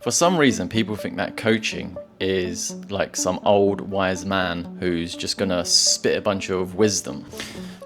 For some reason, people think that coaching is like some old wise man who's just gonna spit a bunch of wisdom.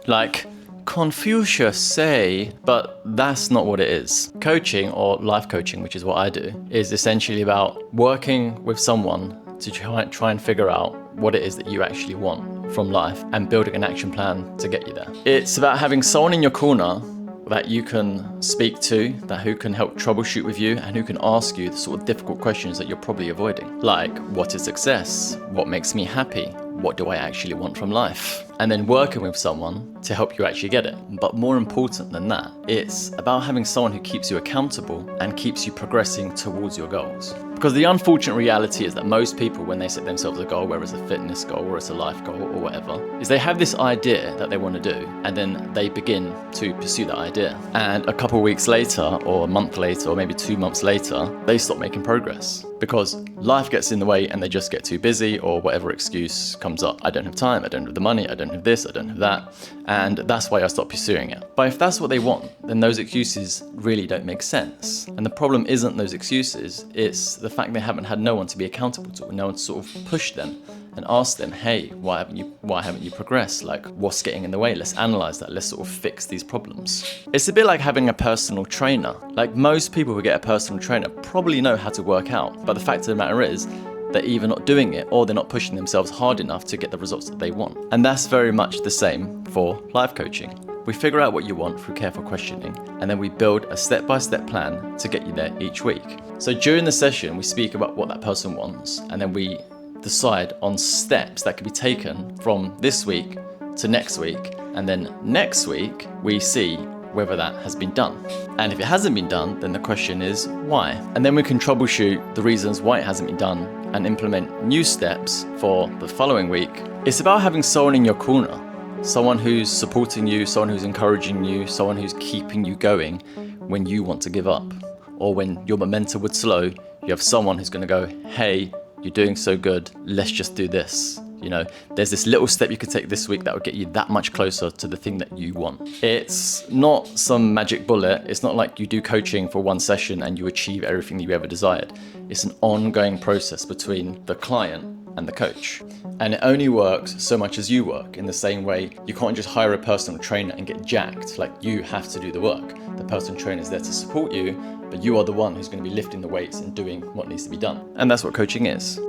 Like Confucius say, but that's not what it is. Coaching, or life coaching, which is what I do, is essentially about working with someone to try and figure out what it is that you actually want from life and building an action plan to get you there. It's about having someone in your corner that you can speak to, that who can help troubleshoot with you and who can ask you the sort of difficult questions that you're probably avoiding. Like, what is success? What makes me happy? What do I actually want from life? And then working with someone to help you actually get it. But more important than that, it's about having someone who keeps you accountable and keeps you progressing towards your goals. Because the unfortunate reality is that most people, when they set themselves a goal, whether it's a fitness goal or it's a life goal or whatever, is they have this idea that they want to do, and then they begin to pursue that idea. And a couple of weeks later, or a month later, or maybe 2 months later, they stop making progress. Because life gets in the way and they just get too busy, or whatever excuse comes up. I don't have time, I don't have the money, I don't have this, I don't have that. And that's why I stopped pursuing it. But if that's what they want, then those excuses really don't make sense. And the problem isn't those excuses, it's the fact they haven't had no one to be accountable to, no one to sort of push them and ask them, hey, why haven't you progressed? Like, what's getting in the way? Let's analyze that, let's sort of fix these problems. It's a bit like having a personal trainer. Like, most people who get a personal trainer probably know how to work out, but the fact of the matter is, they're either not doing it or they're not pushing themselves hard enough to get the results that they want. And that's very much the same for life coaching. We figure out what you want through careful questioning, and then we build a step-by-step plan to get you there each week. So during the session, we speak about what that person wants, and then we decide on steps that could be taken from this week to next week. And then next week, we see whether that has been done. And if it hasn't been done, then the question is why? And then we can troubleshoot the reasons why it hasn't been done and implement new steps for the following week. It's about having someone in your corner, someone who's supporting you, someone who's encouraging you, someone who's keeping you going when you want to give up, or when your momentum would slow. You have someone who's going to go, hey, you're doing so good, let's just do this. You know, there's this little step you could take this week that will get you that much closer to the thing that you want. It's not some magic bullet. It's not like you do coaching for one session and you achieve everything that you ever desired. It's an ongoing process between the client and the coach. And it only works so much as you work. In the same way, you can't just hire a personal trainer and get jacked. Like, you have to do the work. The personal trainer is there to support you, but you are the one who's going to be lifting the weights and doing what needs to be done. And that's what coaching is.